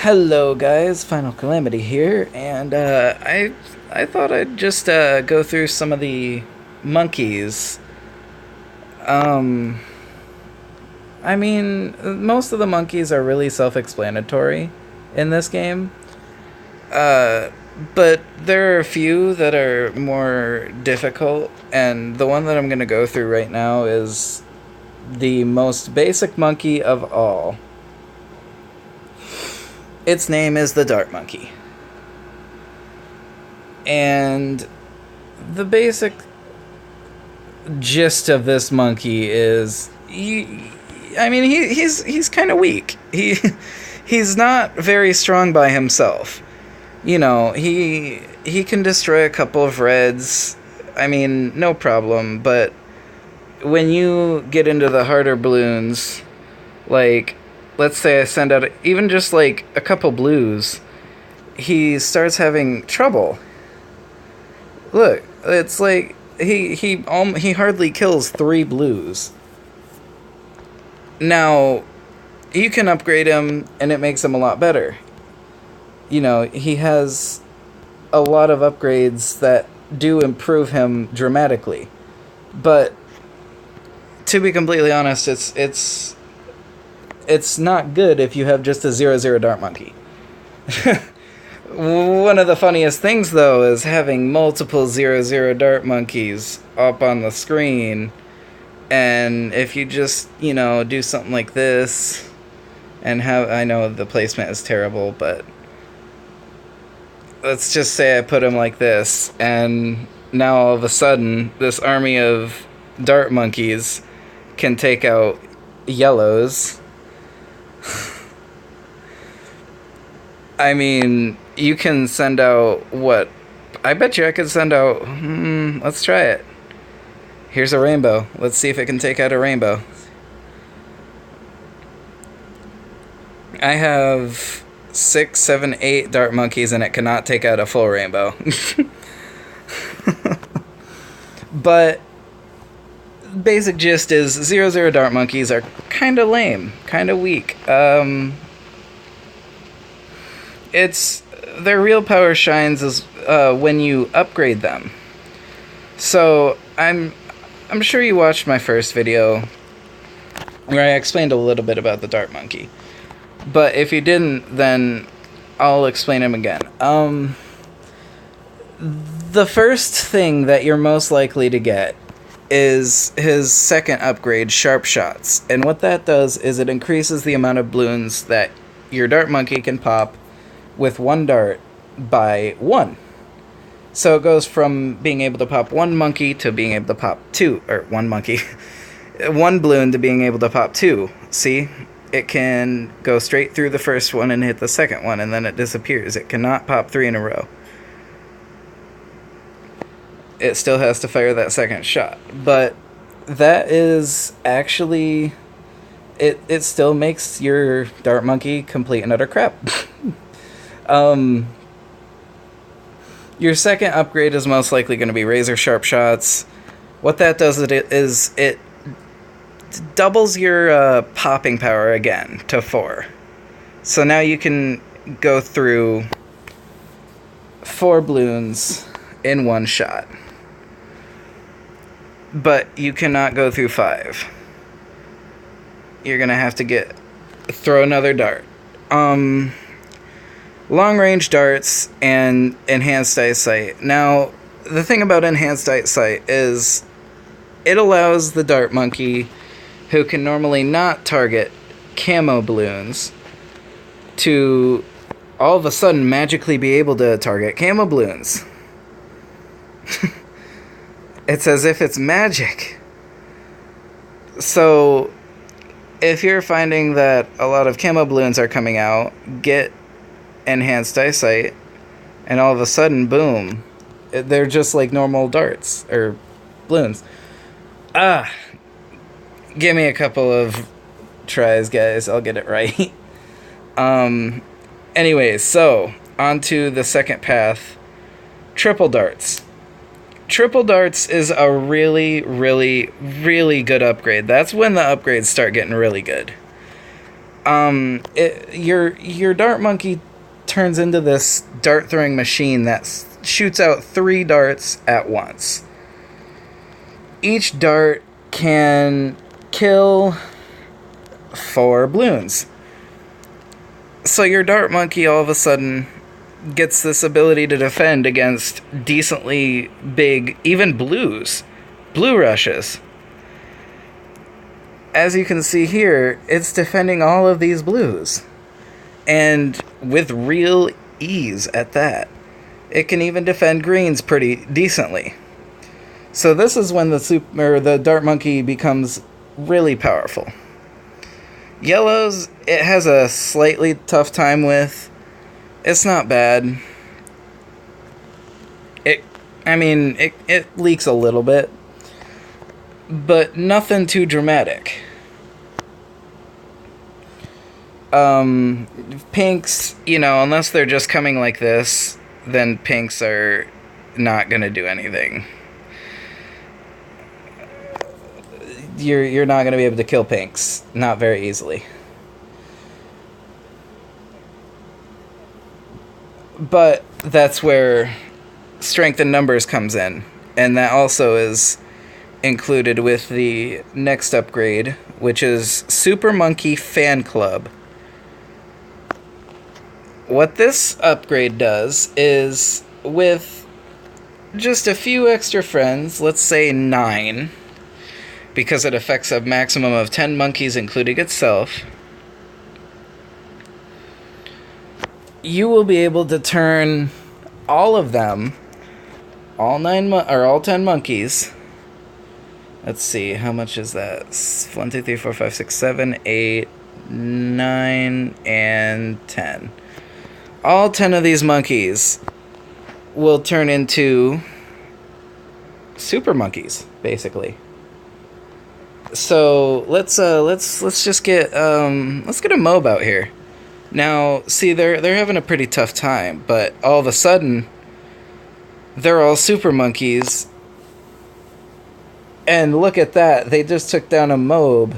Hello guys, Final Calamity here, and I thought I'd just go through some of the monkeys. Um, I mean, most of the monkeys are really self-explanatory in this game, uh, but there are a few that are more difficult, and the one that I'm gonna go through right now is the most basic monkey of all. Its name is the dart monkey. And the basic gist of this monkey is he's kind of weak. He's not very strong by himself. You know, he can destroy a couple of reds. I mean, no problem, but when you get into the harder balloons, like let's say I send out even just like a couple blues, he starts having trouble. Look, it's like he hardly kills 3 blues. Now, you can upgrade him and it makes him a lot better. You know, he has a lot of upgrades that do improve him dramatically. But to be completely honest, it's not good if you have just a 0/0 dart monkey. One of the funniest things, though, is having multiple 0/0 dart monkeys up on the screen. And if you just, do something like this, and I know the placement is terrible, but let's just say I put him like this, and now all of a sudden, this army of dart monkeys can take out yellows. I mean, you can send out what? I bet you I could send out. Let's try it. Here's a rainbow. Let's see if it can take out a rainbow. I have 6, 7, 8 dart monkeys, and it cannot take out a full rainbow. But basic gist is 0/0 dart monkeys are kind of lame, kind of weak. It's their real power shines is when you upgrade them. So I'm sure you watched my first video where I explained a little bit about the dart monkey. But if you didn't, then I'll explain him again. The first thing that you're most likely to get is his second upgrade, Sharp Shots. And what that does is it increases the amount of balloons that your dart monkey can pop with one dart by 1. So it goes from being able to pop one monkey to being able to pop 2, or one monkey, one balloon to being able to pop 2. See? It can go straight through the first one and hit the second one, and then it disappears. It cannot pop 3 in a row. It still has to fire that second shot. But that is actually... It still makes your dart monkey complete and utter crap. Your second upgrade is most likely going to be Razor Sharp Shots. What that does is it doubles your popping power again to 4. So now you can go through 4 balloons in one shot. But you cannot go through 5. You're going to have to throw another dart. Long-range darts and enhanced eyesight. Now, the thing about enhanced eyesight is it allows the dart monkey, who can normally not target camo balloons, to all of a sudden magically be able to target camo balloons. It's as if it's magic. So, if you're finding that a lot of camo balloons are coming out, get enhanced eyesight, and all of a sudden, boom, they're just like normal darts or balloons. Give me a couple of tries, guys. I'll get it right. Anyways, so on to the second path. Triple darts. Triple darts is a really, really, really good upgrade. That's when the upgrades start getting really good. Your dart monkey turns into this dart throwing machine that shoots out 3 darts at once. Each dart can kill 4 balloons. So your dart monkey all of a sudden gets this ability to defend against decently big, even blue rushes. As you can see here, it's defending all of these blues. And with real ease at that. It can even defend greens pretty decently. So this is when the dart monkey becomes really powerful. Yellows, it has a slightly tough time with. It's not bad. It leaks a little bit, but nothing too dramatic. Pinks, unless they're just coming like this, then pinks are not gonna do anything. You're not gonna be able to kill pinks, not very easily. But that's where strength in numbers comes in, and that also is included with the next upgrade, which is Super Monkey Fan Club. What this upgrade does is, with just a few extra friends, let's say 9, because it affects a maximum of 10 monkeys including itself, you will be able to turn all of them, all 10 monkeys. Let's see, how much is that? 1, 2, 3, 4, 5, 6, 7, 8, 9, and 10. All 10 of these monkeys will turn into super monkeys, basically. So let's just get a mob out here. Now, see, they're having a pretty tough time, but all of a sudden, they're all super monkeys. And look at that, they just took down a mob.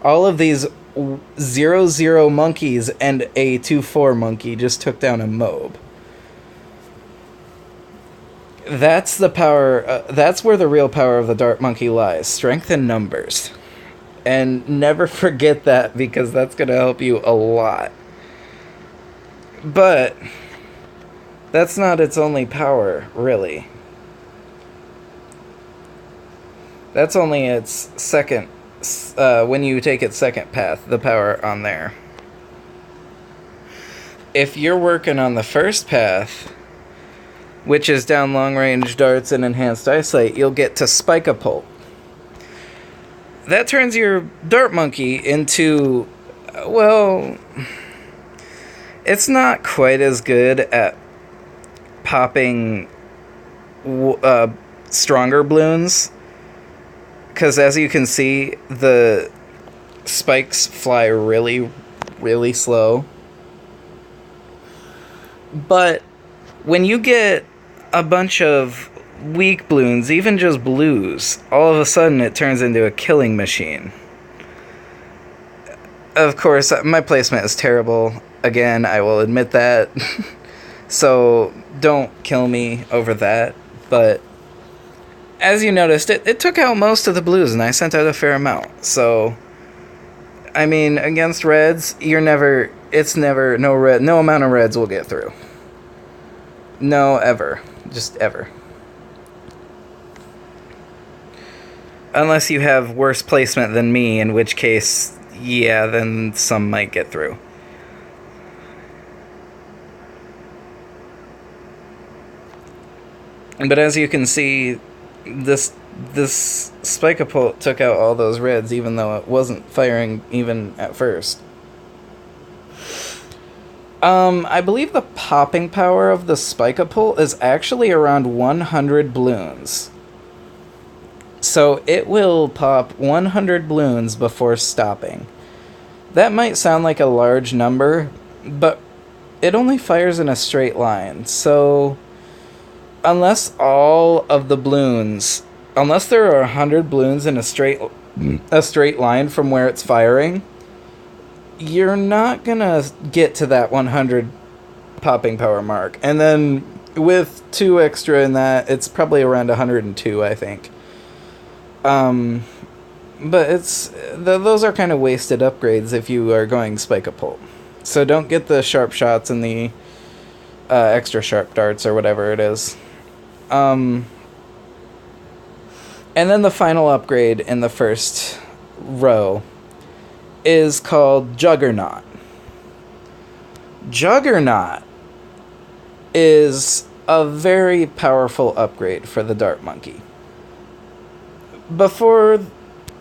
All of these 0-0 monkeys and a 2-4 monkey just took down a mob. That's the power, that's where the real power of the dart monkey lies. Strength in numbers. And never forget that, because that's going to help you a lot. But that's not its only power, really. That's only its second, when you take its second path, the power on there. If you're working on the first path, which is down long-range darts and enhanced eyesight, you'll get to Spike-a-Pult. That turns your dart monkey into, well, it's not quite as good at popping stronger balloons, because as you can see, the spikes fly really, really slow. But when you get a bunch of weak balloons, even just blues, all of a sudden it turns into a killing machine. Of course, my placement is terrible. Again, I will admit that. So don't kill me over that. But as you noticed, it took out most of the blues, and I sent out a fair amount. So, I mean, against reds, no amount of reds will get through. No, ever. Just ever. Unless you have worse placement than me, in which case, yeah, then some might get through. But as you can see, this Spike-a-Pult took out all those reds, even though it wasn't firing even at first. I believe the popping power of the Spike-a-Pult is actually around 100 balloons. So it will pop 100 balloons before stopping. That might sound like a large number, but it only fires in a straight line. So unless there are 100 balloons in a straight line from where it's firing, you're not gonna get to that 100 popping power mark. And then with 2 extra in that, it's probably around 102, I think. But those are kind of wasted upgrades if you are going Spike-a-Pult. So don't get the sharp shots and the extra sharp darts or whatever it is. And then the final upgrade in the first row is called Juggernaut. Juggernaut is a very powerful upgrade for the Dart Monkey. Before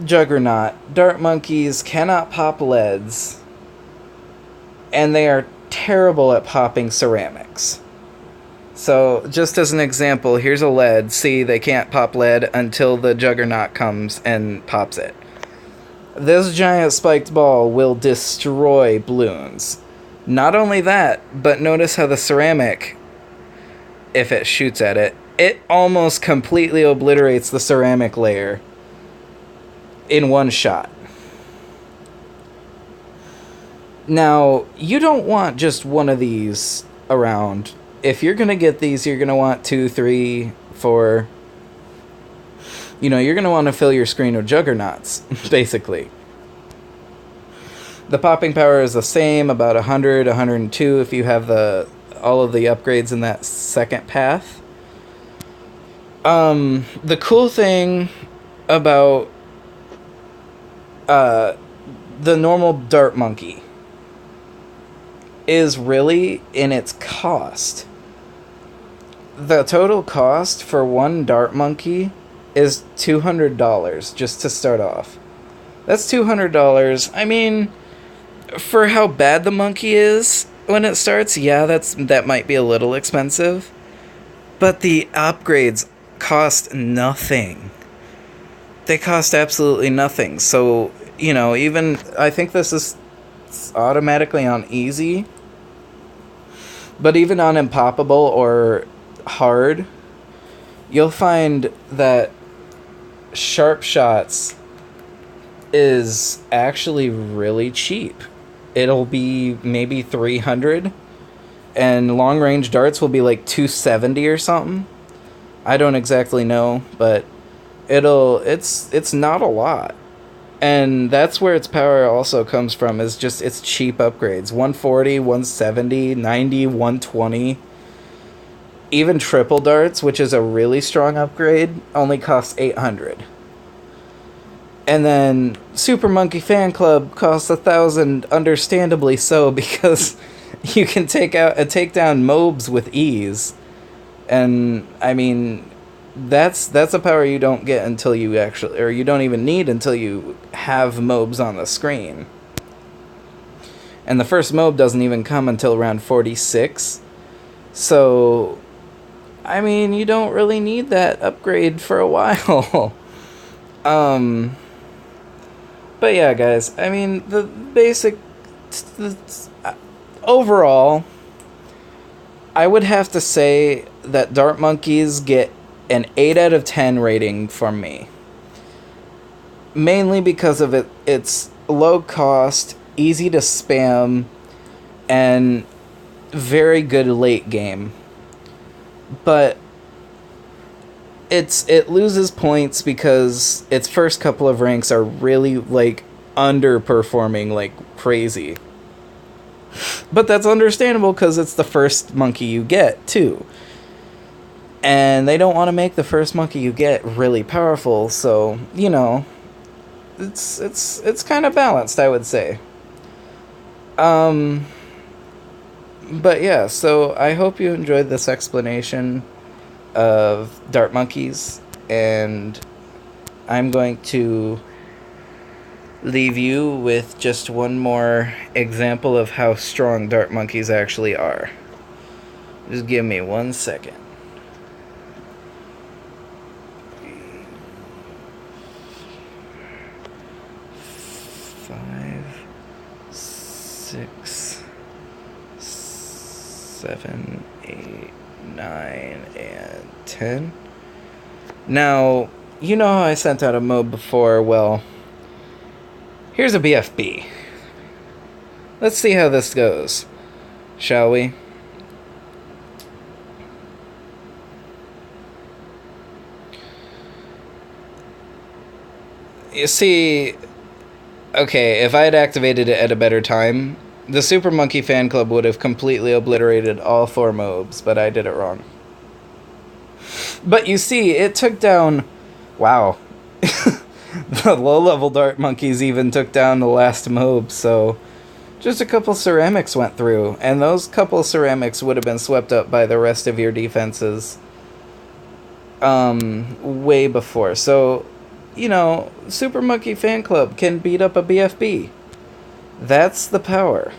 Juggernaut, Dart Monkeys cannot pop leads, and they are terrible at popping ceramics. So, just as an example, here's a lead. See, they can't pop lead until the Juggernaut comes and pops it. This giant spiked ball will destroy balloons. Not only that, but notice how the ceramic, if it shoots at it, it almost completely obliterates the ceramic layer in one shot. Now, you don't want just one of these around. If you're going to get these, you're going to want 2, 3, 4. You know, you're going to want to fill your screen with Juggernauts, basically. The popping power is the same, about 100, 102 if you have all of the upgrades in that second path. The cool thing about the normal Dart Monkey is really in its cost. The total cost for one Dart Monkey is $200 just to start off. That's $200. I mean, for how bad the monkey is when it starts, yeah, that might be a little expensive. But the upgrades cost nothing. They cost absolutely nothing. So, you know, even I think this is automatically on easy. But even on impoppable or hard, you'll find that sharp shots is actually really cheap. It'll be maybe 300, and long range darts will be like 270 or something. I don't exactly know, but it's not a lot. And that's where its power also comes from, is just its cheap upgrades. 140, 170, 90, 120. Even triple darts, which is a really strong upgrade, only costs 800. And then Super Monkey Fan Club costs 1,000, understandably so, because you can take down mobs with ease. And I mean, that's a power you don't get until you actually, or you don't even need until you have mobs on the screen. And the first mob doesn't even come until around 46. So, I mean, you don't really need that upgrade for a while. But yeah, guys, I mean, the basic, overall, I would have to say that Dart Monkeys get an 8 out of 10 rating from me. Mainly because of it's low cost, easy to spam, and very good late game. But it loses points because its first couple of ranks are really, like, underperforming like crazy. But that's understandable because it's the first monkey you get, too. And they don't want to make the first monkey you get really powerful, so, you know, it's kind of balanced, I would say. But yeah, so I hope you enjoyed this explanation of Dart Monkeys, and I'm going to leave you with just one more example of how strong Dart Monkeys actually are. Just give me 1 second. Five, 6, 7, 8, 9, and 10. Now, you know how I sent out a MOB before? Well, here's a BFB. let's see how this goes, shall we? You see, okay, if I had activated it at a better time, the Super Monkey Fan Club would have completely obliterated all 4 mobs, but I did it wrong. But you see, it took down... Wow. The low-level Dart Monkeys even took down the last mob, so... Just a couple ceramics went through, and those couple ceramics would have been swept up by the rest of your defenses. Way before. So, you know, Super Monkey Fan Club can beat up a BFB. That's the power.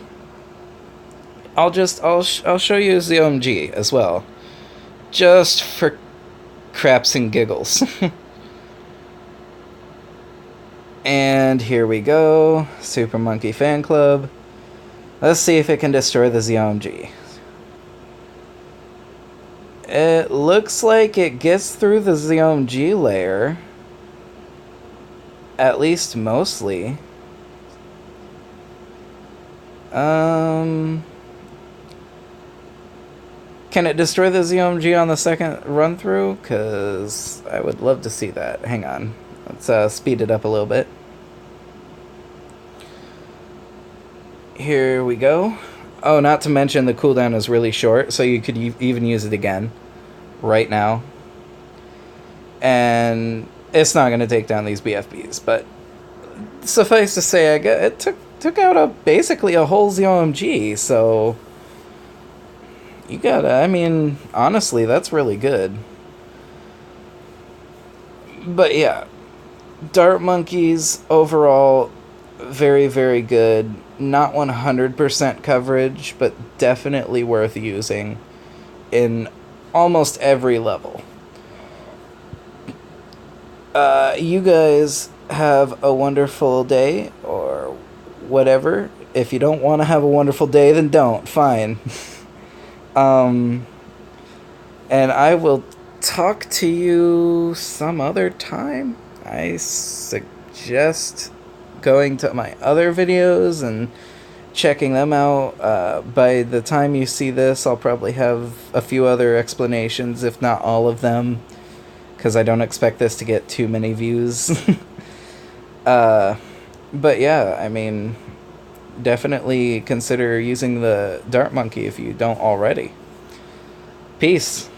I'll show you his OMG as well. Just for craps and giggles. And here we go. Super Monkey Fan Club. Let's see if it can destroy the ZOMG. It looks like it gets through the ZOMG layer. At least mostly. Can it destroy the ZOMG on the second run through? Because I would love to see that. Hang on. Let's speed it up a little bit. Here we go. Oh, not to mention the cooldown is really short, so you could even use it again right now. And it's not going to take down these BFBs, but suffice to say, it took out basically a whole ZOMG, so you gotta, I mean, honestly, that's really good. But yeah, Dart Monkeys overall, very, very good. Not 100% coverage, but definitely worth using in almost every level. You guys have a wonderful day, or whatever. If you don't want to have a wonderful day, then don't. Fine. And I will talk to you some other time. I suggest going to my other videos and checking them out. By the time you see this, I'll probably have a few other explanations, if not all of them, because I don't expect this to get too many views. But yeah, I mean, definitely consider using the Dart Monkey if you don't already. Peace.